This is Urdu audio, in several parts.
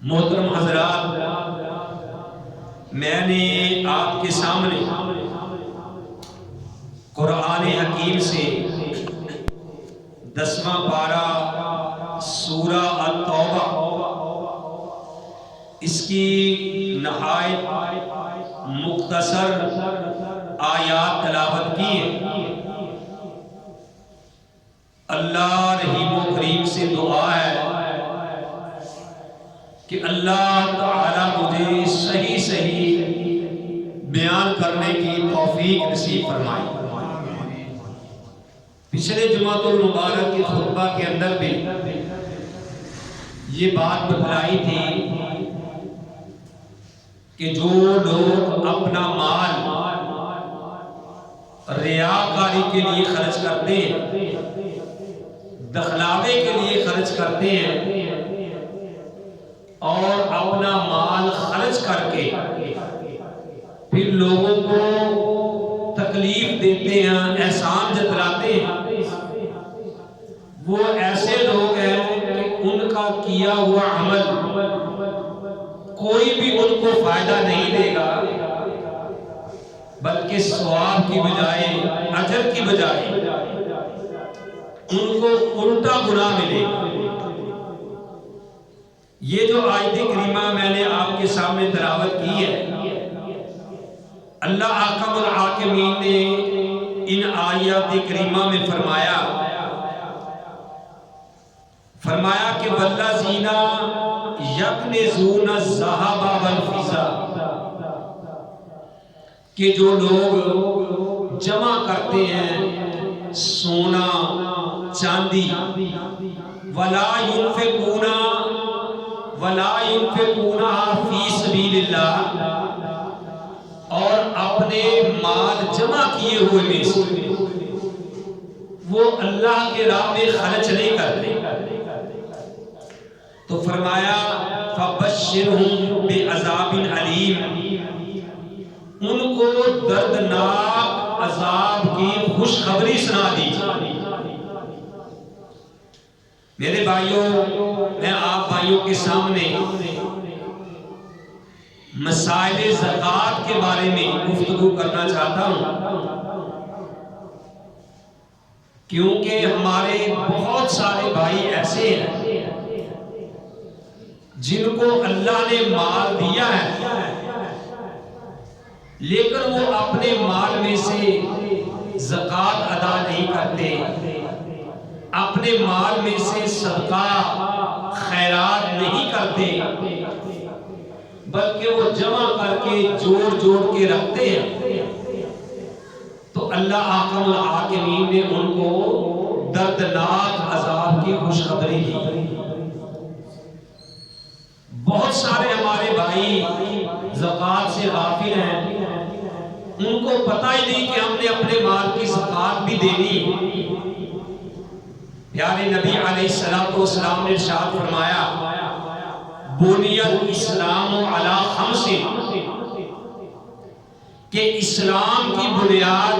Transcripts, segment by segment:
محترم حضرات، میں نے آپ کے سامنے قرآن حکیم سے 10واں پارہ سورہ التوبہ، اس کی نہایت مختصر آیات تلاوت کی ہے۔ اللہ رحیم و کریم سے دعا ہے کہ اللہ تعالی مجھے صحیح بیان کرنے کی توفیق نصیب فرمائے۔ پچھلے جمعۃ المبارک کے خطبہ کے اندر بھی یہ بات بتلائی تھی کہ جو لوگ اپنا مال ریاکاری کے لیے خرچ کرتے ہیں، دکھلاوے کے لیے خرچ کرتے ہیں، اور اپنا مال خرچ کر کے پھر لوگوں کو تکلیف دیتے ہیں، احسان جتلاتے ہیں، وہ ایسے لوگ ہیں کہ ان کا کیا ہوا عمل کوئی بھی ان کو فائدہ نہیں دے گا، بلکہ ثواب کی بجائے، اجر کی بجائے ان کو الٹا گناہ ملے گا۔ یہ جو آیت کریمہ میں نے آپ کے سامنے تلاوت کی ہے، اللہ احکم الحاکمین نے ان آیات کریمہ میں فرمایا کہ والذین یکنزون الذھب والفضہ، کہ جو لوگ جمع کرتے ہیں سونا چاندی، ولا ينفقونها فی سبیل اللہ، اور اپنے مال جمع کیے ہوئے میں سے وہ اللہ کے راہ میں خرچ نہیں کرتے، تو فرمایا فبشرہم بعذاب علیم، ان کو دردناک عذاب کی خوشخبری سنا دیجیے۔ میرے بھائیوں، میں آپ بھائیوں کے سامنے مسائل زکوٰۃ کے بارے میں گفتگو کرنا چاہتا ہوں، کیونکہ ہمارے بہت سارے بھائی ایسے ہیں جن کو اللہ نے مال دیا ہے، لیکن وہ اپنے مال میں سے زکوٰۃ ادا نہیں کرتے، اپنے مال میں سے صدقہ خیرات نہیں کرتے، بلکہ وہ جمع کر کے جوڑ کے رکھتے ہیں۔ تو اللہ احکم الحاکمین نے ان کو دردناک عذاب کی خوشخبری دی۔ بہت سارے ہمارے بھائی زکوٰۃ سے غافل ہیں، ان کو پتہ ہی نہیں کہ ہم نے اپنے مال کی زکوٰۃ بھی دینی۔ پیارے نبی علیہ السلام نے ارشاد فرمایا بنی الاسلام علی خمس، کہ اسلام کی بنیاد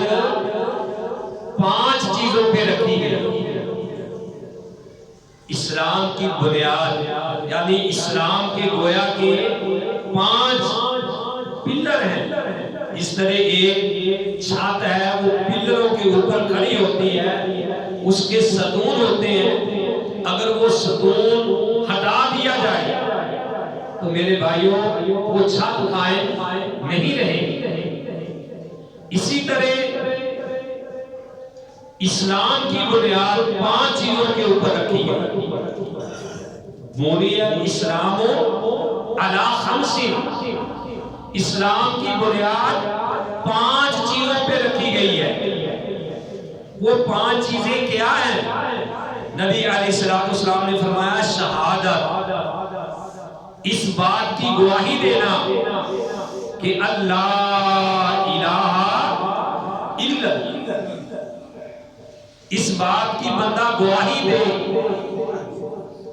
5 چیزوں پہ رکھی گئی۔ اسلام کی بنیاد یعنی اسلام کے گویا کے 5 پلر ہیں۔ اس طرح ایک چھت ہے، وہ پلروں کے اوپر کھڑی ہوتی ہے، اس کے ستون ہوتے ہیں، اگر وہ ستون ہٹا دیا جائے تو میرے بھائیوں وہ چھت قائم نہیں رہے گی۔ اسی طرح اسلام کی بنیاد 5 چیزوں کے اوپر رکھی گئی۔ بنی الاسلام علی خمس، اسلام کی بنیاد 5 چیزوں پہ رکھی گئی ہے۔ وہ 5 چیزیں کیا ہیں؟ نبی علیہ السلام نے فرمایا شہادت، اس بات کی گواہی دینا کہ اللہ الہ الا اللہ، اس بات کی بندہ گواہی دے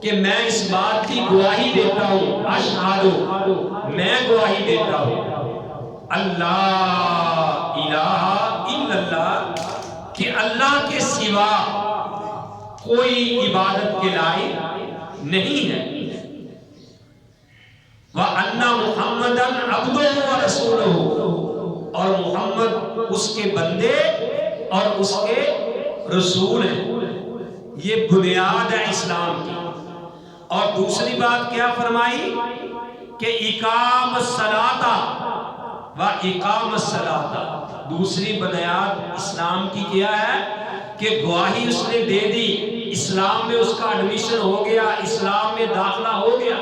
کہ میں اس بات کی گواہی دیتا ہوں، اشہد، میں گواہی دیتا ہوں اللہ الہ الا اللہ، کہ اللہ کے سوا کوئی عبادت کے لائق نہیں ہے۔ محمدن عبدہ و رسولہ، اور محمد اس کے بندے اور اس کے رسول ہیں. یہ بنیاد ہے اسلام کی. اور دوسری بات کیا فرمائی کہ اقام الصلاۃ و اقام الصلاۃ، دوسری بنیاد اسلام کی کیا ہے کہ گواہی اس نے دے دی، اسلام میں اس کا ایڈمیشن ہو گیا، اسلام میں داخلہ ہو گیا.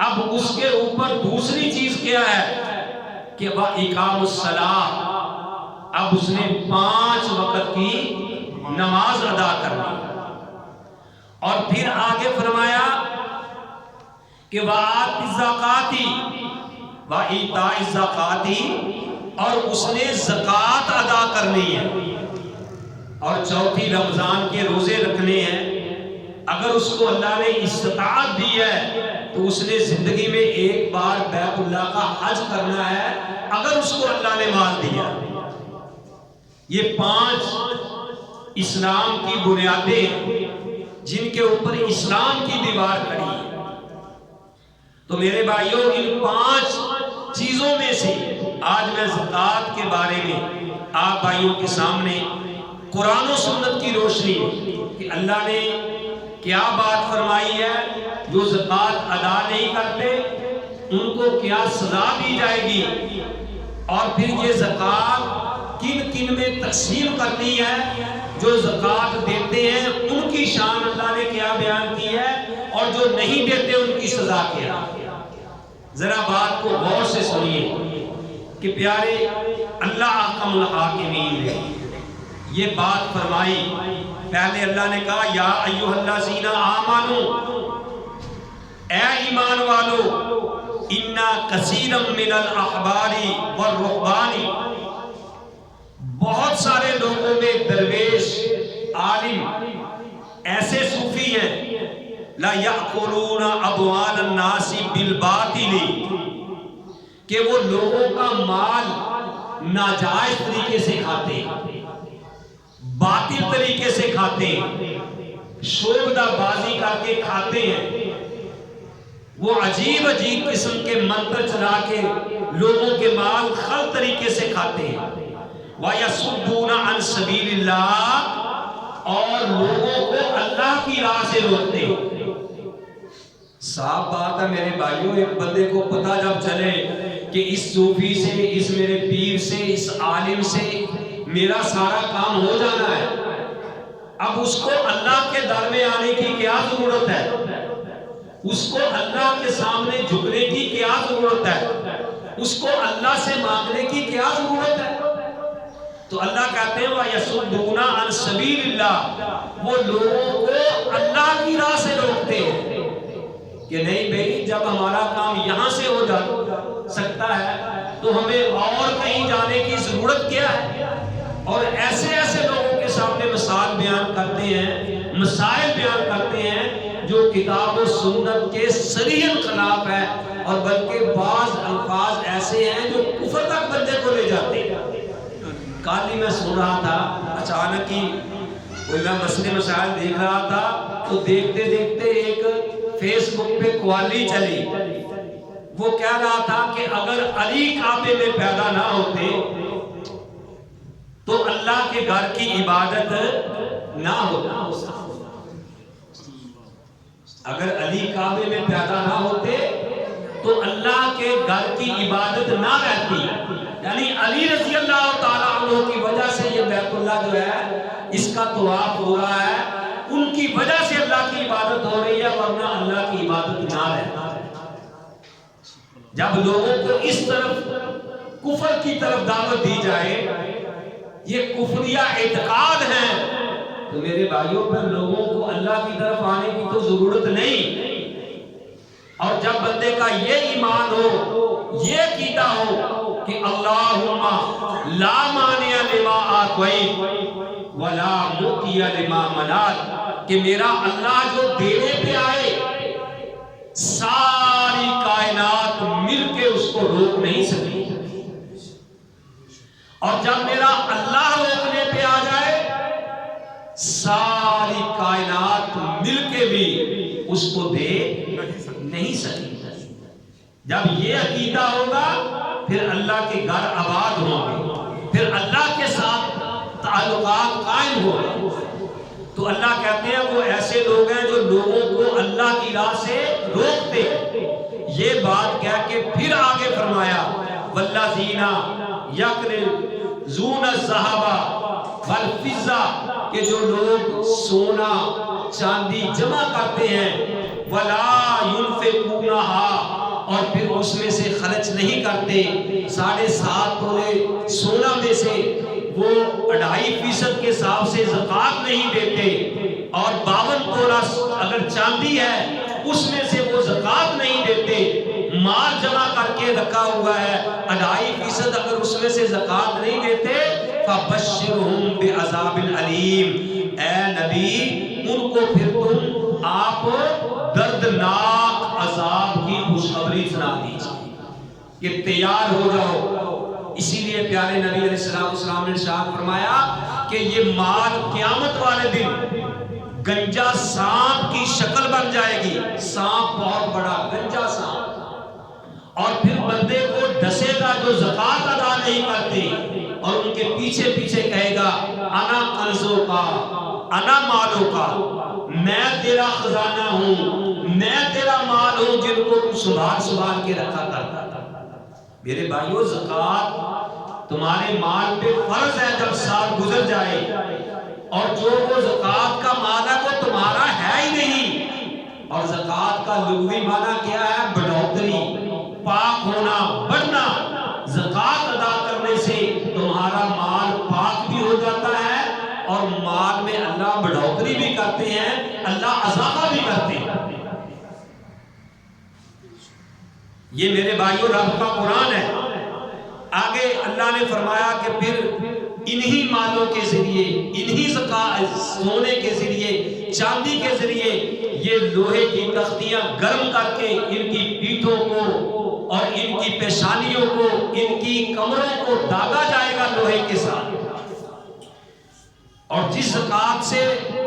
اب اس کے اوپر دوسری چیز کیا ہے کہ وہ اقام الصلاۃ، اب اس نے 5 وقت کی نماز ادا کرنی. اور پھر آگے فرمایا کہ وَآتِ الزَّكَاةِ وَإِيتَاءِ الزَّكَاةِ، اور اس نے زکوٰۃ ادا کرنی ہے. اور چوتھی رمضان کے روزے رکھنے ہیں. اگر اس کو اللہ نے استطاعت دی ہے تو اس نے زندگی میں ایک بار بیت اللہ کا حج کرنا ہے، اگر اس کو اللہ نے مال دیا. یہ 5 اسلام کی بنیادیں جن کے اوپر اسلام کی دیوار کھڑی ہے. تو میرے بھائیوں، ان 5 چیزوں میں سے آج میں زکوٰۃ کے بارے میں آپ بھائیوں کے سامنے قرآن و سنت کی روشنی کہ اللہ نے کیا بات فرمائی ہے، جو زکوٰۃ ادا نہیں کرتے ان کو کیا سزا دی جائے گی، اور پھر یہ زکوٰۃ کن کن میں تقسیم کرنی ہے. جو زکوٰۃ دیتے ہیں ان کی شان اللہ نے کیا بیان کی ہے، اور جو نہیں دیتے ان کی سزا کیا. ذرا بات کو غور سے سنیے کہ پیارے اللہ احکم الحاکمین ہے. یہ بات فرمائی، پہلے اللہ نے کہا یا ایھا الذین آمنوا، اے ایمان والو، انا کثیرا من الاحبار والرہبان، بہت سارے لوگوں میں درویش عالم ایسے صوفی ہیں لا یأکلون اموال الناس بالباطل، کہ وہ لوگوں کا مال ناجائز طریقے سے کھاتے ہیں، باطل طریقے سے کھاتے ہیں، شعبدہ بازی کر کے کھاتے ہیں. وہ عجیب عجیب قسم کے منتر چلا کے لوگوں کے مال خل طریقے سے کھاتے ہیں. وَيَصُدُّونَ عَنْ سَبِيلِ اللَّهِ، اور لوگوں کو اللہ کی راہ سے روکتے ہیں. صاف بات ہے میرے بھائیوں، ایک بندے کو پتہ جب چلے کہ اس صوفی سے، اس میرے پیر سے، اس عالم سے میرا سارا کام ہو جانا ہے، اب اس کو اللہ کے در میں آنے کی کیا ضرورت ہے؟ اس کو اللہ کے سامنے جھکنے کی کیا ضرورت ہے؟ اس کو اللہ سے مانگنے کی کیا ضرورت ہے؟ تو اللہ کہتے ہیں وَيَصُدُّونَ عَنْ سَبِيلِ اللَّهِ، وہ لوگوں کو اللہ کی راہ سے روکتے ہیں کہ نہیں بھئی، جب ہمارا کام یہاں سے ہو جا سکتا ہے تو ہمیں اور کہیں جانے کی ضرورت کیا ہے. اور ایسے ایسے لوگوں کے سامنے مثال بیان کرتے ہیں، مسائل بیان کرتے ہیں جو کتاب و سنت کے صریحاً خلاف ہے، اور بلکہ بعض الفاظ ایسے ہیں جو کفر تک بندے کو لے جاتے ہیں. کل ہی میں سن رہا تھا، اچانک ہی کوئی میں مسئلے مسائل دیکھ رہا تھا تو دیکھتے دیکھتے ایک فیس بک پہ قوالی چلی. وہ کہہ رہا تھا کہ اگر علی کعبے میں پیدا نہ ہوتے تو اللہ کے گھر کی عبادت نہ ہوتا. اگر علی کعبے میں پیدا نہ ہوتے تو اللہ کے گھر کی عبادت نہ رہتی. یعنی علی رضی اللہ تعالیٰ عنہ کی وجہ سے یہ بیت اللہ جو ہے اس کا طواف ہو رہا ہے، ان کی وجہ سے اللہ کی عبادت ہو رہی ہے، ورنہ اللہ کی عبادت نہ رہتی. جب لوگوں کو اس طرف کفر کی طرف دعوت دی جائے، یہ کفریہ اعتقاد ہیں، تو میرے بھائیوں پر لوگوں کو اللہ کی طرف آنے کی تو ضرورت نہیں. اور جب بندے کا یہ ایمان ہو، یہ عقیدہ ہو کہ اللہم لا مانع لما اعطیت ولا معطی لما منعت، کہ میرا اللہ جو دینے پہ آئے ساری کائنات مل کے اس کو روک نہیں سکتی، اور جب میرا اللہ روکنے پہ آ جائے ساری کائنات مل کے بھی اس کو دے نہیں سکتی. جب یہ عقیدہ ہوگا پھر اللہ کے گھر آباد ہوں گے، پھر اللہ کے ساتھ تعلقات قائم ہوں گے۔ تو اللہ کہتے ہیں وہ ایسے لوگ ہیں جو لوگوں کو اللہ کی راہ سے روکتے ہیں۔ یہ بات کہہ کے پھر آگے فرمایا والذین یکنزون الذھب والفضہ، کہ جو لوگ سونا چاندی جمع کرتے ہیں، ولا ينفقونها، اور پھر اس میں سے خرچ نہیں کرتے، 7.5 تولے سونا میں سے وہ 2.5% کے حساب سے زکوٰۃ نہیں دیتے، اور 52 تولہ اگر چاندی ہے اس میں سے وہ زکوٰۃ نہیں دیتے، مال جمع کر کے رکھا ہوا ہے 2.5%، اگر اس میں سے زکوٰۃ نہیں دیتے، فبشرہم بعذاب علیم، اے نبی ان کو پھر تم آپ دردناک عذاب کی خوشخبری سنا دیجیے کہ تیار ہو جاؤ۔ اسی لیے پیارے نبی علیہ السلام نے ارشاد فرمایا کہ یہ مال قیامت والے دن گنجا سانپ کی شکل بن جائے گی، سانپ بہت بڑا گنجا سانپ، اور پھر بندے کو ڈسے گا جو زکوٰۃ ادا نہیں کرتے، اور ان کے پیچھے پیچھے کہے گا انا کنزوں کا انا مالوں کا، میں تیرا خزانہ ہوں، میں تیرا مال ہوں جن کو تو سنبھال کے رکھا کرتا تھا۔ میرے بھائیو زکوٰۃ تمہارے مال پہ فرض ہے جب سال گزر جائے، اور جو وہ زکوٰۃ کا مال ہے وہ تمہارا ہے ہی نہیں۔ اور زکوٰۃ کا لغوی معنی کیا ہے؟ بڑھوتری، پاک ہونا، بڑھنا۔ زکوٰۃ ادا کرنے سے تمہارا مال پاک بھی ہو جاتا ہے، اور مال میں اللہ بڑھوتری بھی کرتے ہیں، اللہ اضافہ بھی کرتے ہیں۔ یہ میرے بھائیوں رب کا قرآن ہے۔ آگے اللہ نے فرمایا کہ پھر انہی مالوں کے ذریعے، انہی زکوٰۃ، سونے کے ذریعے، چاندی کے ذریعے یہ لوہے کی تختیاں گرم کر کے ان کی پیٹھوں کو اور ان کی پیشانیوں کو، ان کی کمروں کو داغا جائے گا لوہے کے ساتھ۔ اور جس زکوٰۃ سے،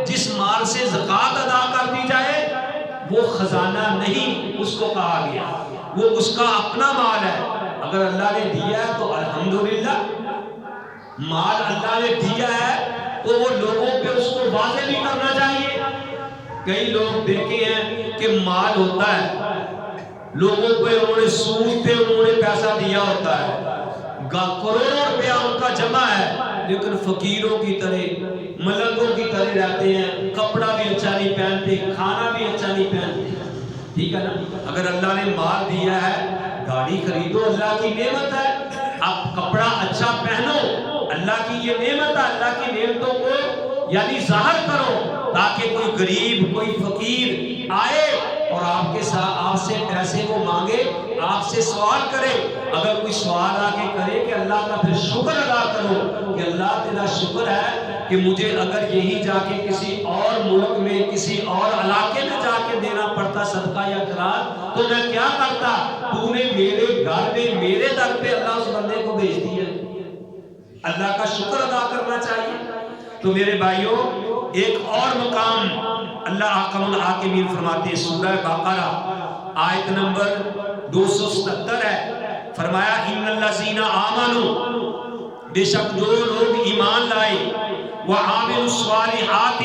جس مال سے زکوٰۃ ادا کر دی جائے وہ خزانہ نہیں اس کو کہا گیا، وہ اس کا اپنا مال ہے۔ اگر اللہ نے دیا ہے تو الحمدللہ، مال اللہ نے دیا ہے تو وہ لوگوں پہ اس کو واضح بھی کرنا چاہیے۔ کئی لوگ دیکھے ہیں کہ مال ہوتا ہے، لوگوں پہ انہوں نے سود پہ انہوں نے پیسہ دیا ہوتا ہے، کروڑوں روپیہ ان کا جمع ہے، لیکن فقیروں کی طرح، ملنگوں کی طرح رہتے ہیں، کپڑا بھی اچھا نہیں پہنتے، کھانا بھی اچھا نہیں پہنتے۔ ٹھیک ہے نا؟ اگر اللہ نے مال دیا ہے، گاڑی خریدو، اللہ کی نعمت ہے، اب کپڑا اچھا پہنو، اللہ کی یہ نعمت ہے، اللہ کی نعمتوں کو یعنی ظاہر کرو تاکہ کوئی غریب، کوئی فقیر آئے اور آپ کے ساتھ آپ سے پیسے وہ مانگے، آپ سے سوال کرے، اگر کوئی سوال آ کے کرے کہ اللہ کا پھر شکر ادا کرو کہ اللہ تیرا شکر ہے کہ مجھے اگر یہی جا کے کسی اور ملک میں، کسی اور علاقے میں جا کے دینا پڑتا صدقہ یا خیرات تو میں کیا کرتا، تو نے میرے گھر میں میرے در پہ اللہ اس بندے کو بھیج دیا۔ اللہ کا شکر ادا کرنا چاہیے۔ تو میرے بھائیوں ایک اور مقام اللہ احکم الحاکمین فرماتے ہیں، سورہ بقرہ آیت نمبر 277 ہے، فرمایا ان الذین آمنوا، بے شک جو لوگ ایمان لائے، وعاملوا الصالحات،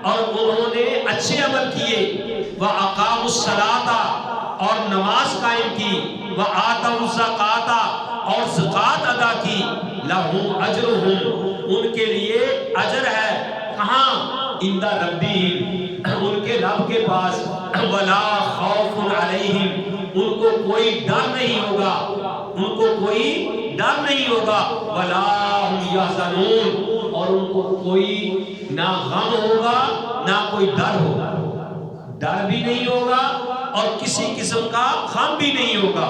اور انہوں نے اچھے عمل کیے، واقاموا الصلاۃ، اور نماز قائم کی، وآتوا الزکاۃ، اور زکوٰۃ ادا کی، لہم اجرہم، ان کے لیے اجر ہے، کہاں؟ عند ربہم، ان کے رب کے پاس، ولا خوف علیہم، ان کو کوئی ڈر نہیں ہوگا، ان کو کوئی ڈر نہیں ہوگا، ولا ہم یحزنون، اور ان کو کوئی نہ غم ہوگا نہ کوئی ڈر ہوگا، ڈر بھی نہیں ہوگا اور کسی قسم کا غم بھی نہیں ہوگا۔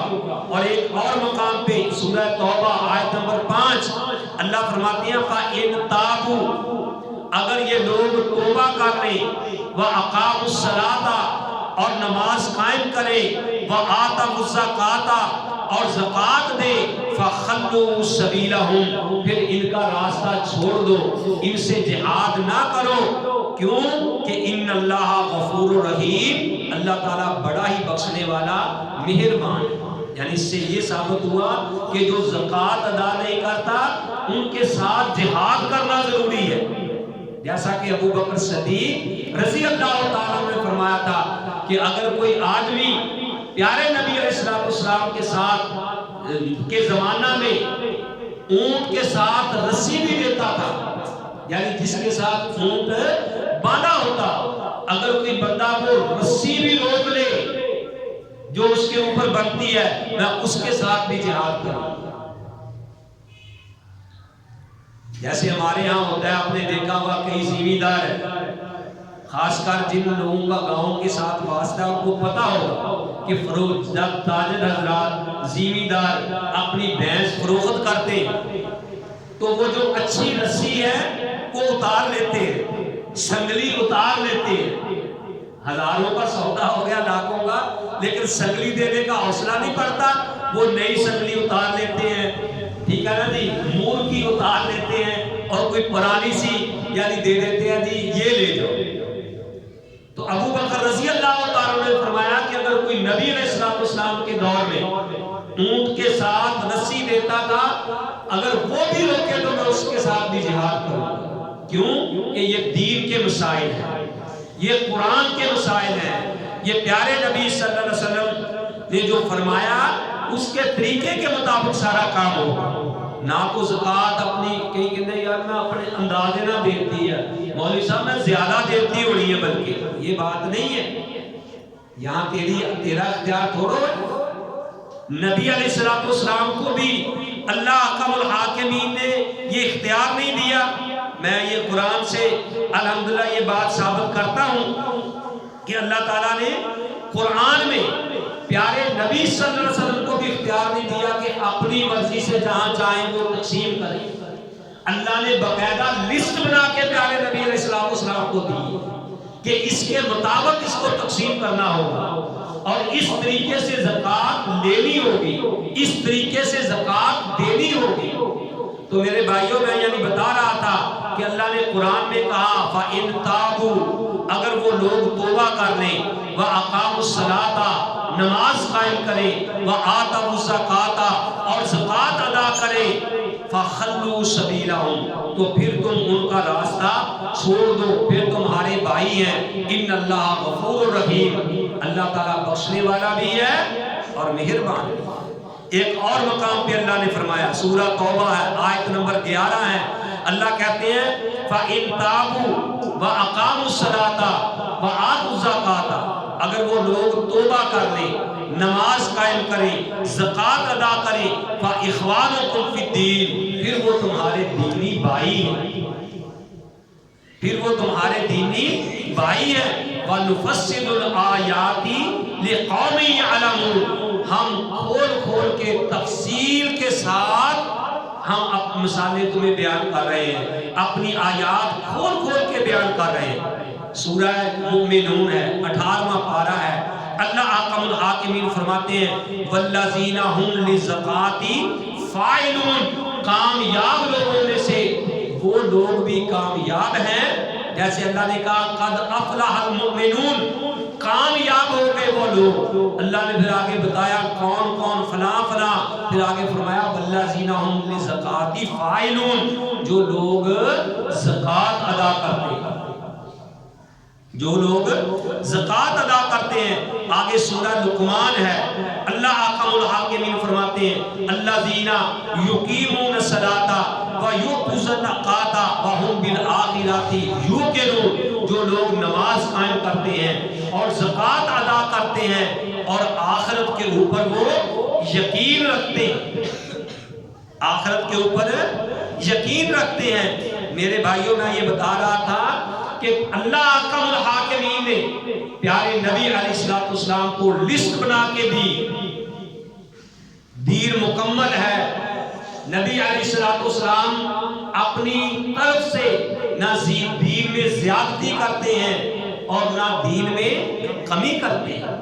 اور ایک اور مقام پہ سورہ توبہ آیت نمبر 5 اللہ فرماتے ہیں فَإِن تَابُوا، اگر یہ لوگ توبہ کر لیں، وَأَقَامُوا الصَّلَاةَ، اور نماز قائم کریں، وَآتَوُا الزَّکَاةَ، اور زکات دے، فخلوا سبیلہم، پھر ان کا راستہ چھوڑ دو، ان سے جہاد نہ کرو، کیوں کہ ان اللہ غفور رحیم، اللہ تعالیٰ بڑا ہی بخشنے والا مہربان ہے۔ یعنی اس سے یہ ثابت ہوا کہ جو زکات ادا نہیں کرتا ان کے ساتھ جہاد کرنا ضروری ہے، جیسا کہ ابو بکر صدیق رضی اللہ تعالیٰ نے فرمایا تھا کہ اگر کوئی آدمی پیارے نبی علیہ السلام کے ساتھ کے زمانہ میں اونٹ کے ساتھ رسی بھی دیتا تھا، یعنی جس کے ساتھ اونٹ باندھا ہوتا، اگر کوئی بندہ وہ رسی بھی روک لے جو اس کے اوپر بنتی ہے، میں اس کے ساتھ بھی جہاد کروں۔ جیسے ہمارے ہاں ہوتا ہے، آپ نے دیکھا ہوا کئی زمیندار ہے، خاص کر جن لوگوں کا گاؤں کے ساتھ واسطہ ہے، ان کو پتا ہوگا کہ فروخت جب تاجر حضرات زمیندار اپنی بھینس فروخت کرتے ہیں تو وہ جو اچھی رسی ہے وہ اتار لیتے ہیں، سنگلی اتار لیتے ہیں، ہزاروں کا سودا ہو گیا، لاکھوں کا، لیکن سنگلی دینے کا حوصلہ نہیں پڑتا، وہ نئی سنگلی اتار لیتے ہیں، ٹھیک ہے نا جی، مور کی اتار لیتے ہیں اور کوئی پرانی سی یعنی دے دیتے ہیں جی یہ لے جاؤ۔ تو ابو بکر رضی اللہ تعالیٰ نے فرمایا کہ اگر کوئی نبی علیہ السلام کے دور میں اونٹ کے ساتھ رسی دیتا تھا، اگر وہ بھی روکے تو میں اس کے ساتھ بھی جہاد کروں، کیوں کہ یہ دین کے مسائل ہیں، یہ قرآن کے مسائل ہیں، یہ پیارے نبی صلی اللہ علیہ وسلم نے جو فرمایا اس کے طریقے کے مطابق سارا کام ہوگا۔ نہ کو زکات اپنی کہیں کہتے ہیں یار میں اپنے اندازے نہ دیتی ہے، مولوی صاحب میں زیادہ دیتی ہونی ہے، بلکہ یہ بات نہیں ہے، یہاں تیرا اختیار تھوڑو ہے۔ نبی علیہ السلام کو بھی اللہ احکم الحاکمین نے یہ اختیار نہیں دیا۔ میں یہ قرآن سے الحمدللہ یہ بات ثابت کرتا ہوں کہ اللہ تعالیٰ نے قرآن میں پیارے نبی صلی اللہ علیہ وسلم کو بھی اختیار نہیں دیا کہ اپنی مرضی سے جہاں چاہیں وہ تقسیم کریں۔ اللہ نے باقاعدہ لسٹ بنا کے پیارے نبی علیہ السلام کو دی کہ اس کے مطابق اس کو تقسیم کرنا ہوگا اور اس طریقے سے زکات لینی ہوگی، اس طریقے سے زکات دینی ہوگی۔ تو میرے بھائیوں میں یعنی بتا رہا تھا کہ اللہ نے قرآن میں کہا فَإِن تَابُوا، اگر وہ لوگ توبہ کر لیں، وَأَقَامُوا الصَّلَاةَ، نماز قائم کریں، وَآتَوُا الزَّكَاةَ، اور زکات ادا کریں، فَخَلُّوا سَبِيلَهُمْ، تو پھر تم ان کا راستہ چھوڑ دو، پھر تمہارے بھائی ہیں۔ ان اللہ غفور رحیم، اللہ تعالیٰ بخشنے والا بھی ہے اور مہربان بھی ہے۔ ایک اور مقام پہ اللہ نے فرمایا، سورہ توبہ ہے، آیت نمبر 11 ہے، اللہ کہتے ہیں فَإِن تَابُوا وَأَقَامُوا الصَّلَاةَ وَآتُوا الزَّكَاةَ، اگر وہ لوگ توبہ کر لیں، نماز قائم کریں، زکات ادا کریں، فَإِخْوَانُكُمْ فِي الدِّينِ، پھر وہ تمہارے دینی بھائی ہیں، پھر وہ تمہارے دینی بھائی ہیں۔ وَنُفَصِّلُ الْآيَاتِ لِقَوْمٍ يَعْلَمُونَ، ہم کھول کھول کے تفصیل کے ساتھ ہم مثالیں تمہیں بیان کر رہے ہیں، اپنی آیات کھول کھول کے بیان کر رہے ہیں۔ سورہ مومنون ہے، 18واں پارہ ہے، اللہ احکم الحاکمین فرماتے ہیں والذین هم للزکاة فاعلون، کامیاب لوگوں میں سے وہ لوگ بھی کامیاب ہیں، جیسے اللہ نے کہا قد افلح المؤمنون، کامیاب ہو گئے وہ لوگ۔ اللہ نے پھر آگے بتایا کون کون، فلاں فلاں، پھر آگے فرمایا والذین هم للزکاة فاعلون، جو لوگ زکات ادا کرتے ہیں، جو لوگ زکات ادا کرتے ہیں۔ آگے سورہ لقمان ہے، اللہ احکم الحاکمین فرماتے ہیں الذین یقیمون الصلاۃ وَيُؤْتُونَ الزَّکَاةَ وَهُمْ بِالْآخِرَةِ یوقنون، جو لوگ نماز قائم کرتے ہیں اور زکات ادا کرتے ہیں اور آخرت کے اوپر وہ یقین رکھتے ہیں، آخرت کے اوپر یقین رکھتے ہیں۔ میرے بھائیوں میں یہ بتا رہا تھا کہ اللہ احکم الحاکمین نے پیارے نبی علیہ السلام کو لسٹ بنا کے دی، دین مکمل ہے۔ نبی علیہ السلام اپنی طرف سے نہ دین میں زیادتی کرتے ہیں اور نہ دین میں کمی کرتے ہیں۔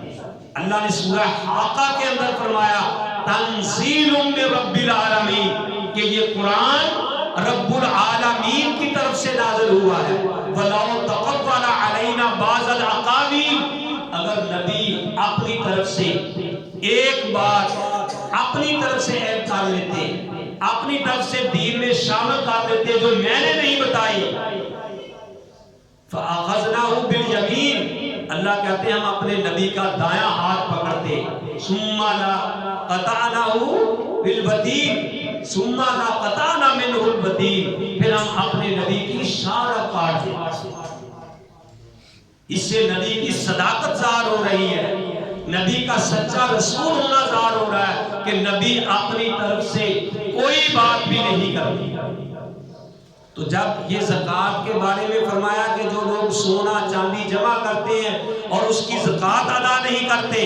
اللہ نے سورہ حاقہ کے اندر فرمایا تنزیل من رب العالمین کہ یہ قرآن رب العالمین کی طرف سے نازل ہوا ہے. وَلَوْ تَقَبَّلَ عَلَيْنَا بَعْضَ الْأَقَاوِيلِ اگر نبی اپنی طرف سے ایک بات اپنی طرف سے ایڈ کر لیتے, اپنی طرف سے دین میں شامل کر لیتے جو میں نے نہیں بتائی, فَأَخَذْنَاهُ بِالْيَمِينِ اللہ کہتے ہیں ہم اپنے نبی کا دایاں ہاتھ پکڑتے, ثُمَّ لَقَطَعْنَاهُ بِالْوَتِينِ ثُمَّ لَقَطَعْنَا مِنْهُ الْوَتِينِ پھر ہم اپنے نبی کی شان کاٹتے. اس سے نبی کی صداقت ظاہر ہو رہی ہے, نبی کا سچا رسول ہونا ظاہر ہو رہا ہے کہ نبی اپنی طرف سے کوئی بات بھی نہیں کرتی. تو جب یہ زکوٰۃ کے بارے میں فرمایا کہ جو لوگ سونا چاندی جمع کرتے ہیں اور اس کی زکوٰۃ ادا نہیں کرتے,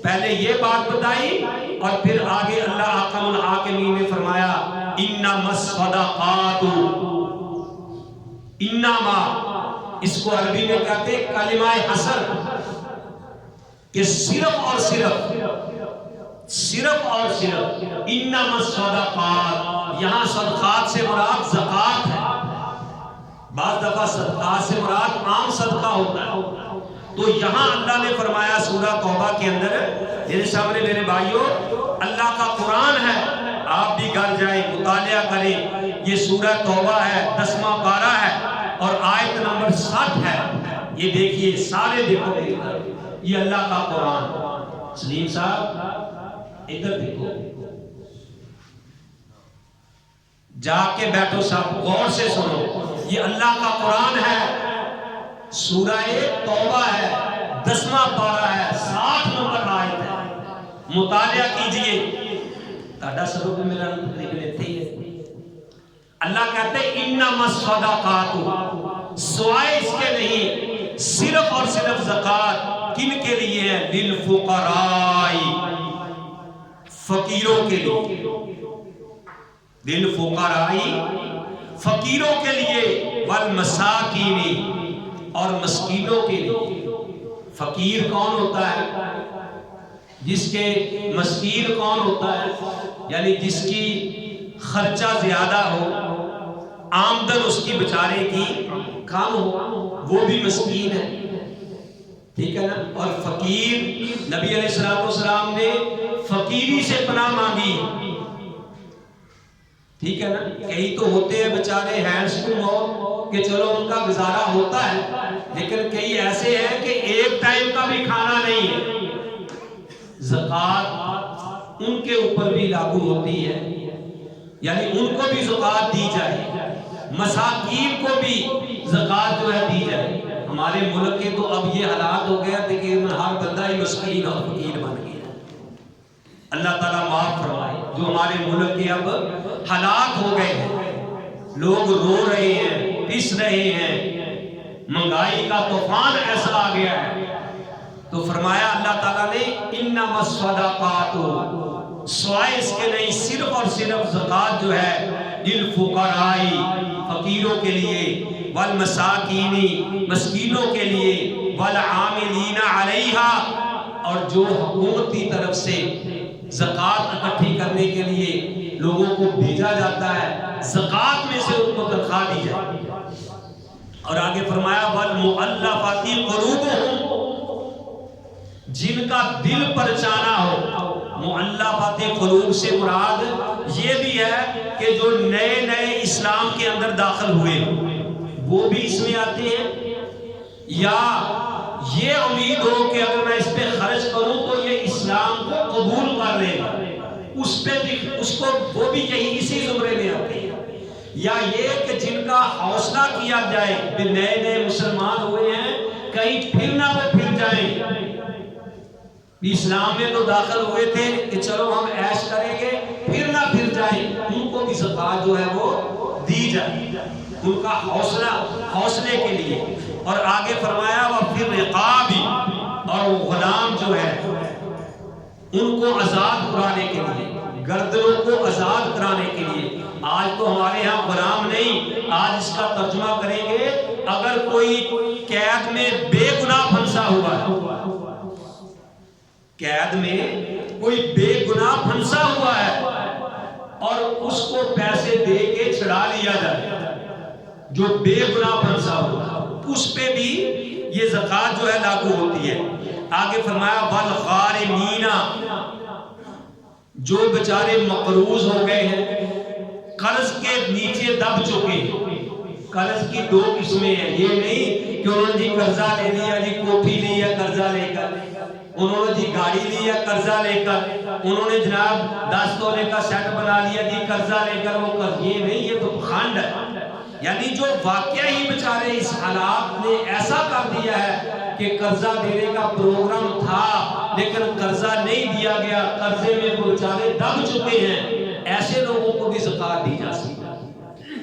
پہلے یہ بات بتائی اور پھر آگے اللہ احکم الحاکمین نے فرمایا انما الصدقات, انما اس کو عربی میں کہتے ہیں کلمہ حصر کہ صرف اور صرف انما الصدقات, یہاں صدقات سے مراد زکوٰۃ ہے. بعض دفعہ صدقات سے مراد عام صدقہ ہوتا ہے. تو یہاں اللہ نے فرمایا سورہ توبہ کے اندر, میرے سامنے میرے بھائیوں اللہ کا قرآن ہے, آپ بھی گھر جائیں مطالعہ کریں. یہ سورہ توبہ ہے, 10واں پارہ ہے اور آیت نمبر 60 ہے. یہ دیکھیے سارے دیکھو یہ اللہ کا قرآن. سلیم صاحب ادھر دیکھو, جا کے بیٹھو صاحب غور سے سنو, یہ اللہ کا قرآن ہے, سورہ توبہ ہے, 10واں پارہ ہے, 60 نمبر آیت ہے. مطالعہ کیجئے تاڑا سبب میرا لیتے ہی ہے. اللہ کہتے ہیں انما الصدقات, سوائے اس کے نہیں, صرف اور صرف زکوٰۃ کن کے لیے ہے؟ للفقراء, فقیروں کے لیے. للفقراء فقیروں کے لیے, والمساکین اور مسکینوں کے لیے. فقیر کون ہوتا ہے؟ جس کے, مسکین کون ہوتا ہے؟ یعنی جس کی خرچہ زیادہ ہو, آمدن اس کی بیچارے کی کم ہو, وہ بھی مسکین ہے. ٹھیک ہے نا. اور فقیر, نبی علیہ السلام نے فقیری سے پناہ مانگی. ٹھیک ہے نا. کئی تو ہوتے ہیں بیچارے ہینڈس ٹو ماؤتھ کہ چلو ان کا گزارا ہوتا ہے, لیکن کئی ایسے ہیں کہ ایک ٹائم کا بھی کھانا نہیں ہے. زکوٰۃ ان کے اوپر بھی لاگو ہوتی ہے, یعنی ان کو بھی زکوٰۃ دی جائے, مساکین کو بھی زکوٰۃ جو ہے دی جائے. ہمارے ملک کے تو اب یہ حالات ہو گیا کہ ہر بندہ ہی مسکین اور فقیر بن گیا. اللہ تعالیٰ معاف فرمائے. جو ہمارے ملک کے اب حالات ہو گئے ہیں, لوگ رو رہے ہیں, پس رہے ہیں, مہنگائی کا طوفان ایسا آ گیا ہے. تو فرمایا اللہ تعالیٰ نے انما الصدقات, سوائے اس کے نہیں, صرف اور صرف زکوٰۃ جو ہے للفقراء فقیروں کے لیے, والمساکین مسکینوں کے لیے, والعاملین علیہا اور جو حکومت کی طرف سے زکوٰۃ اکٹھی کرنے کے لیے لوگوں کو بھیجا جاتا ہے, زکوٰۃ میں سے ان کو تنخواہ دی جائے. اور آگے فرمایا والمؤلفات قلوبہم, جن کا دل پرچانا ہو. مؤلفات قلوب سے مراد یہ بھی ہے کہ جو نئے نئے اسلام کے اندر داخل ہوئے وہ بھی اس میں آتے ہیں, یا یہ امید ہو کہ اگر میں اس پہ خرچ کروں تو یہ اسلام کو قبول کر لے گا, اس پہ بھی, اس کو وہ بھی یہی اسی زمرے میں آتے ہیں. یا یہ کہ جن کا حوصلہ کیا جائے کہ نئے نئے مسلمان ہوئے ہیں, کہیں پھر نہ وہ پھر جائیں. اسلام میں تو داخل ہوئے تھے کہ چلو ہم عیش کریں گے, پھر نہ پھر جائیں, ان کو بھی زکوٰۃ جو ہے وہ دی جائے, ان کا حوصلے کے لیے. اور آگے فرمایا وَفِي الرِّقَابِ, اور وہ غلام جو ہے ان کو آزاد کرانے کے لیے, گردنوں کو آزاد کرانے کے لیے. آج تو ہمارے ہاں غلام نہیں, آج اس کا ترجمہ کریں گے اگر کوئی قید میں بے گناہ پھنسا ہوا ہے, قید میں کوئی بے گناہ پھنسا ہوا ہے اور اس کو پیسے دے کے چھڑا لیا جائے، جو بے گناہ پھنسا ہوا اس پہ بھی یہ زکوٰۃ جو ہے لاگو ہوتی ہے۔ آگے فرمایا والغارمین، جو بیچارے مقروض ہو گئے ہیں، قرض کے نیچے دب چکے ہیں۔ قرض کی دو قسمیں ہیں، یہ نہیں کہ انہوں نے جی قرضہ لے لیا، جی کوٹھی لی ہے قرضہ لے کر، انہوں نے جی گاڑی لی ہے قرضہ لے کر، انہوں نے جناب 10 تولے کا سیٹ بنا لیا جی قرضہ لے کر، وہ قرض یہ نہیں، یہ تو پخنڈ ہے۔ یعنی جو واقعہ ہی بیچارے اس حالات نے ایسا کر دیا ہے کہ قرضہ دینے کا پروگرام تھا لیکن قرضہ نہیں دیا گیا، قرضے میں وہ بیچارے دب چکے ہیں، ایسے لوگوں کو بھی زکوٰۃ دی جا سکتی،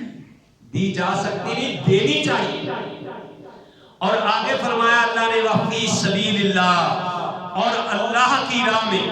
دی جا سکتی نہیں، دینی چاہیے۔ اور آگے فرمایا اللہ نے وفی سبیل اللہ، اور اللہ کی راہ میں،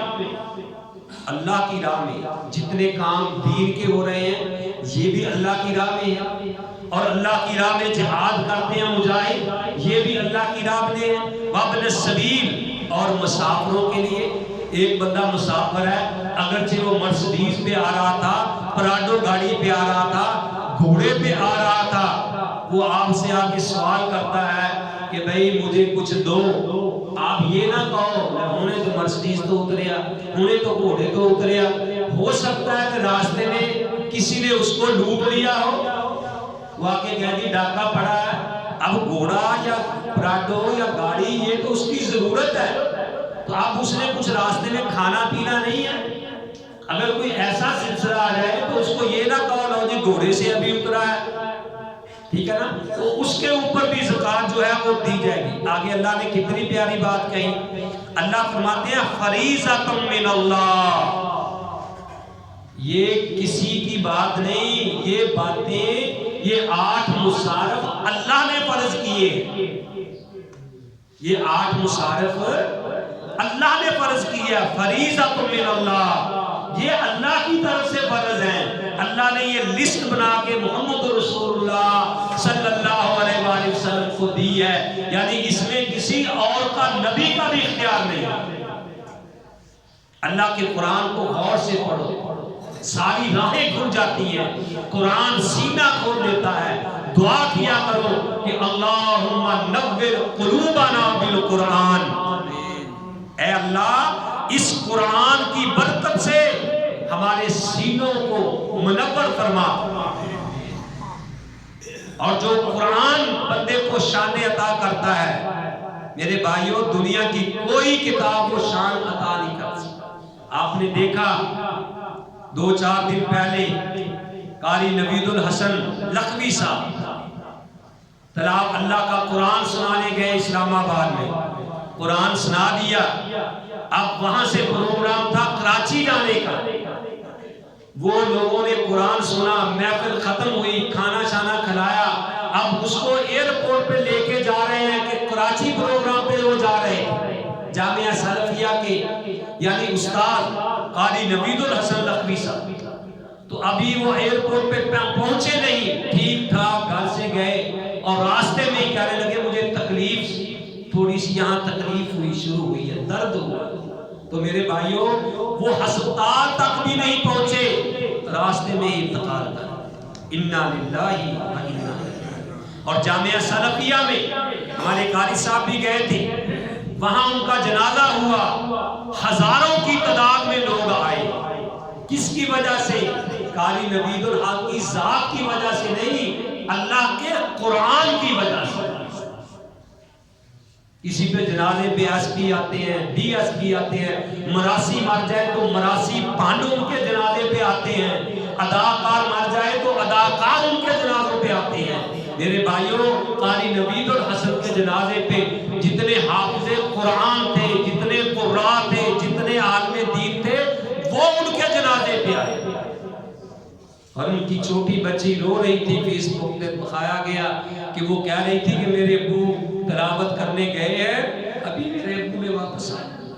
اللہ کی راہ میں جتنے کام دین کے ہو رہے ہیں یہ بھی اللہ کی راہ میں ہے، اور اللہ کی راہ میں جہاد کرتے ہیں مجاہد، یہ بھی اللہ کی راہ میں ہے۔ وابن السبیل، اور مسافروں کے لیے، ایک بندہ مسافر ہے، اگرچہ وہ مرسڈیز پہ آ رہا تھا، پراڈو گاڑی پہ آ رہا تھا، گھوڑے پہ آ رہا تھا، وہ آپ سے آ کے سوال کرتا ہے کہ بھئی مجھے کچھ دو، آپ یہ نہ کہو انہیں تو مرسڈیز تو اتریا، انہیں تو گھوڑے تو اتریا، ہو سکتا ہے کہ راستے میں کسی نے اس کو لوٹ لیا ہو، وہ آ کے کہہ دی ڈاکہ پڑا ہے، اب گھوڑا یا پراڈو یا گاڑی یہ تو اس کی ضرورت ہے، تو اب اس نے کچھ راستے میں کھانا پینا نہیں ہے، اگر کوئی ایسا سلسلہ آ جائے تو اس کو یہ نہ کہو لو جی گھوڑے سے ابھی اترا ہے، ٹھیک ہے نا، تو اس کے اوپر بھی زکوٰۃ جو ہے وہ دی جائے گی۔ آگے اللہ نے کتنی پیاری بات کہی، اللہ فرماتے ہیں فریضۃ من اللہ، یہ کسی کی بات نہیں، یہ باتیں، یہ 8 مصارف اللہ نے فرض کیے، یہ 8 مصارف اللہ نے فرض کیا، فریضۃ من اللہ، یہ اللہ کی طرف سے فرض ہیں، اللہ نے یہ لسٹ بنا کے محمد رسول اللہ صلی اللہ علیہ وآلہ وسلم کو دی ہے، یعنی اس میں کسی اور کا نبی کا بھی اختیار نہیں۔ اللہ کے قرآن کو غور سے پڑھو، ساری راہیں کھل جاتی ہیں، قرآن سینہ کھول دیتا ہے، دعا کیا کرو کہ اللہم نور قلوبنا بالقرآن، اے اللہ اس قرآن کی برکت سے ہمارے سینوں کو منور فرما، اور جو قرآن بندے کو شان عطا کرتا ہے، میرے بھائیوں دنیا کی کوئی کتاب وہ شان عطا نہیں کر سکتا۔ آپ نے دیکھا 2-4 دن پہلے قاری نوید الحسن لکھوی صاحب تلاوت اللہ کا قرآن سنانے گئے اسلام آباد میں، قرآن سنا دیا، اب وہاں سے پروگرام تھا کراچی جانے کا، وہ لوگوں نے قرآن سنا، محفل ختم ہوئی، کھانا شانا کھلایا، اب اس کو ایئرپورٹ پہ لے کے جا رہے ہیں کہ کراچی پروگرام پہ وہ جا رہے ہیں، جامعہ سلفیہ کے یعنی استاد قاری نوید الحسن لکھوی صاحب، تو ابھی وہ ایئرپورٹ پہ پہنچے نہیں، ٹھیک ٹھاک گھر سے گئے اور راستے میں ہی کہنے لگے مجھے تکلیف، تھوڑی سی یہاں تکلیف ہوئی، شروع ہوئی ہے، درد ہوا، تو میرے بھائیوں وہ ہسپتال تک بھی نہیں پہنچے، راستے میں ہی انتقال کر، انا للہ و انا الیہ راجعون۔ اور جامعہ سلفیہ میں ہمارے قاری صاحب بھی گئے تھے، وہاں ان کا جنازہ ہوا، ہزاروں کی تعداد میں لوگ آئے، کس کی وجہ سے؟ قاری نوید الحق کی ذات کی وجہ سے نہیں، اللہ کے قرآن کی وجہ سے۔ کسی پہ جنازے پہ ایس پی آتے ہیں، ڈی ایس پی آتے ہیں، مراسی مر جائے تو مراسی پانڈو ان کے جنازے پہ آتے ہیں، اداکار مر جائے تو اداکار ان کے جنازوں پہ آتے ہیں۔ میرے بھائیوں قاری نوید الحسن کے جنازے پہ جتنے حافظ قرآن تھے، جتنے قراء تھے، جتنے عالم دین تھے، وہ ان کے جنازے پہ آئے، اور ان کی چھوٹی بچی رو رہی تھی، فیس بک پہ دکھایا گیا کہ وہ کہہ رہی تھی کہ میرے ابو تلاوت کرنے گئے ہیں، ابھی میرے ابو میں واپس آئے۔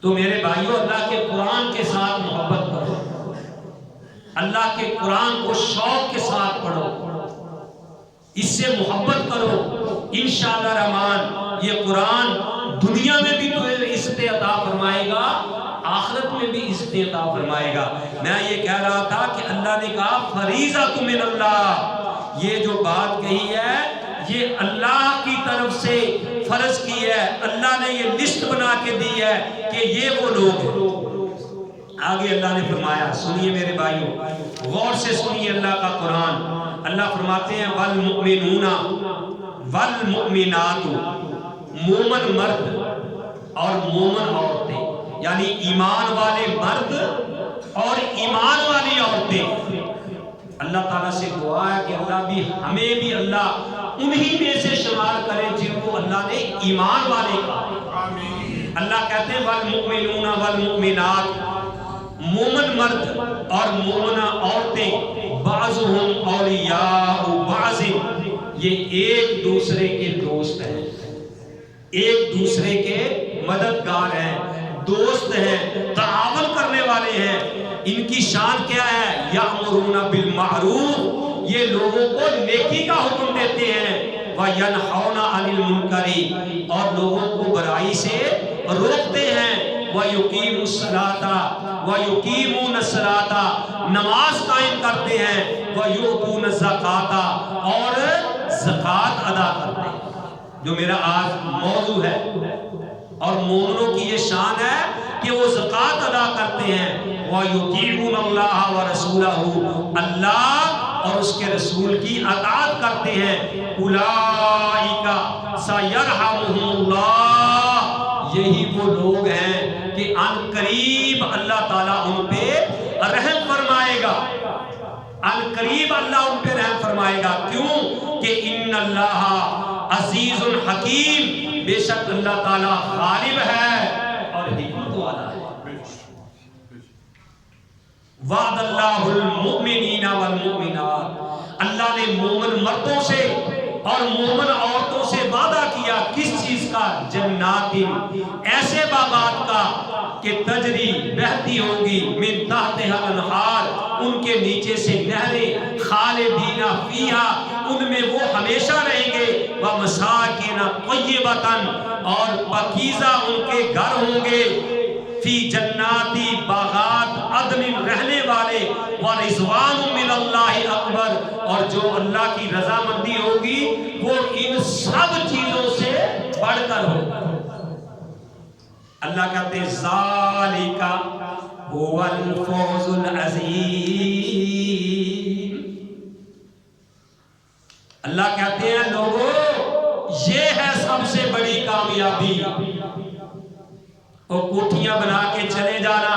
تو میرے بھائیوں اللہ کے قرآن کے ساتھ محبت کرو، اللہ کے قرآن کو شوق کے ساتھ پڑھو، اس سے محبت کرو، انشاءاللہ رحمان یہ قرآن دنیا میں بھی تمہیں عزتیں عطا فرمائے گا، آخرت میں بھی عزتیں عطا فرمائے گا۔ میں یہ کہہ رہا تھا کہ اللہ نے کہا فریضۃ من اللہ، یہ جو بات کہی ہے یہ اللہ کی طرف سے فرض کی ہے، اللہ نے یہ لسٹ بنا کے دی ہے کہ یہ وہ لوگ ہیں۔ آگے اللہ نے فرمایا، سنیے میرے بھائیوں، غور سے سنیے اللہ کا قرآن۔ اللہ فرماتے ہیں والمؤمنون والمؤمنات، مومن مرد اور مومن عورتیں، یعنی ایمان والے مرد اور ایمان والی عورتیں۔ اللہ تعالیٰ سے دعا ہے کہ اللہ بھی ہمیں بھی اللہ انہی میں سے شمار کرے جن کو اللہ نے ایمان والے کہا۔ اللہ کہتے ہیں والمؤمنون والمؤمنات، مومن مرد اور مومنہ عورتیں، بعضهم اولیاء بعض، یہ ایک دوسرے کے دوست ہیں، ایک دوسرے کے مددگار ہیں، دوست ہیں، تعاون کرنے والے ہیں۔ ان کی شان کیا ہے؟ یأمرون بالمعروف، یہ لوگوں کو نیکی کا حکم دیتے ہیں، وینہون عن المنکر، اور لوگوں کو برائی سے روکتے ہیں، ویقیمون الصلاۃ ویقیمون الصلاۃ، نماز قائم کرتے ہیں، ویؤتون الزکاۃ، اور زکوٰۃ ادا کرتے ہیں، جو میرا آج موضوع ہے۔ اور مومنوں کی یہ شان ہے کہ وہ زکوٰۃ ادا کرتے ہیں، وَيُطِيعُونَ اللَّهَ وَرَسُولَهُ، اللہ اور اس کے رسول کی اطاعت کرتے ہیں، أُولَٰئِكَ سَيَرْحَمُهُمُ اللَّهُ، یہی وہ لوگ ہیں کہ ان قریب اللہ تعالیٰ ان پہ رحم فرمائے گا، ان قریب اللہ ان پہ رحم فرمائے گا۔ کیوں کہ ان اللہ عزیز الحکیم، بے شک اللہ تعالیٰ غالب ہے اور حکمت والا ہے۔ وعد اللہ المؤمنین والمؤمنات، اللہ نے مومن مردوں سے اور مومن عورتوں سے وعدہ کیا، کس چیز کا؟ جنات، ایسے باغات کا کہ تجری، بہتی ہوں گی، من تحتہا الانہار، ان کے نیچے سے نہریں، خالدین فیہا، ان میں وہ ہمیشہ رہیں گے، ومساکن طیبۃ، اور پاکیزہ ان کے گھر ہوں گے، فی جناتی، باغات عدن، رہنے والے، ورضوان من اللہ اکبر، اور جو اللہ کی رضامندی ہوگی وہ ان سب چیزوں سے بڑھ کر ہوگا۔ اللہ کہتے ہیں ذالک هو الفوز العظیم، اللہ کہتے ہیں لوگوں یہ ہے سب سے بڑی کامیابی۔ وہ کوٹھیاں بنا کے چلے جانا،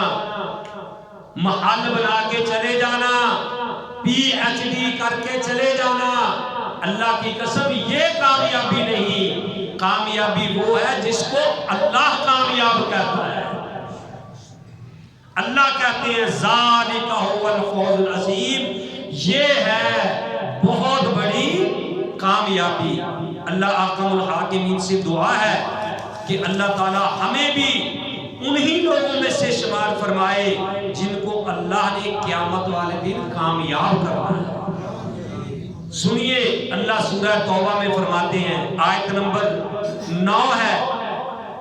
محل بنا کے چلے جانا، PhD کر کے چلے جانا، اللہ کی قسم یہ کامیابی نہیں، کامیابی وہ ہے جس کو اللہ کامیاب کہتا ہے۔ اللہ کہتے ہیں ذالک هو الفوز العظیم، یہ ہے بہت بڑی کامیابی۔ اللہ احکم الحاکمین سے دعا ہے کہ اللہ تعالی ہمیں بھی انہی لوگوں میں سے شمار فرمائے جن کو اللہ نے قیامت والے دن کامیاب کرنا ہے۔ سنیے اللہ سورہ توبہ میں فرماتے ہیں، آیت نمبر 9 ہے،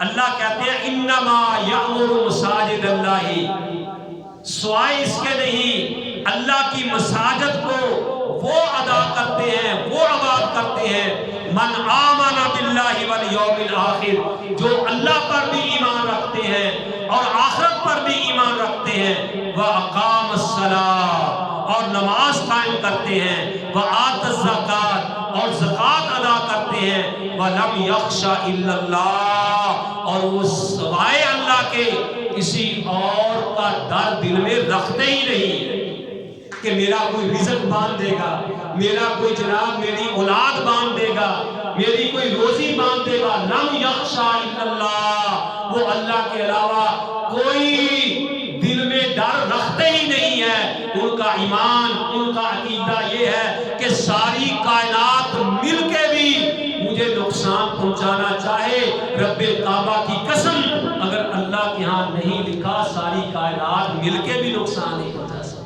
اللہ کہتے ہیں انما یأمر مساجد اللہ، سوائے اس کے نہیں اللہ کی مساجد کو وہ ادا کرتے ہیں، وہ آباد کرتے ہیں، من آمن باللہ والیوم الآخر، جو اللہ پر بھی ایمان رکھتے ہیں اور آخرت پر بھی ایمان رکھتے ہیں، وَأَقَامَ الصَّلَاةَ، اور نماز قائم کرتے ہیں، وَآتَ الزَّکَاةَ، اور زکوٰۃ ادا کرتے ہیں، وَلَمْ يَخْشَ إِلَّا اللَّهَ، اور وہ سوائے اللہ کے کسی اور کا ڈر دل میں رکھتے ہی نہیں کہ میرا کوئی رزق باندھ دے گا، میرا کوئی جناب میری اولاد باندھ دے گا، میری کوئی روزی باندھ دے گا۔ لم یخشا الا اللہ، وہ اللہ کے علاوہ کوئی دل میں ڈر رکھتے ہی نہیں ہے۔ ان کا ایمان، ان کا عقیدہ یہ ہے کہ ساری کائنات مل کے بھی مجھے نقصان پہنچانا چاہے، رب کعبہ کی قسم اگر اللہ کے ہاں نہیں لکھا ساری کائنات مل کے بھی نقصان نہیں پہنچا سکتا۔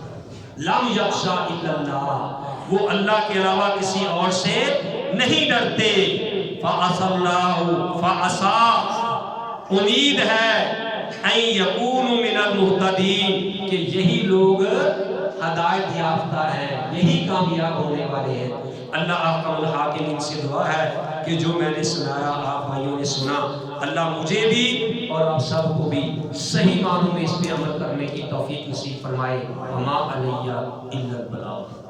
لم یخشا الا اللہ، وہ اللہ کے علاوہ کسی اور سے نہیں ڈرتے۔ فعصى اللہ، فعصى، امید ہے ان یکونوا من المہتدین کہ یہی لوگ ہدایت یافتہ ہیں، یہی کامیاب ہونے والے ہیں۔ اللہ احکم الحاکمین سے دعا ہے کہ جو میں نے سنایا آپ بھائیوں نے سنا، اللہ مجھے بھی اور آپ سب کو بھی صحیح معنوں میں اس پہ عمل کرنے کی توفیق نصیب فرمائے۔ وما علیہ الا البلاغ۔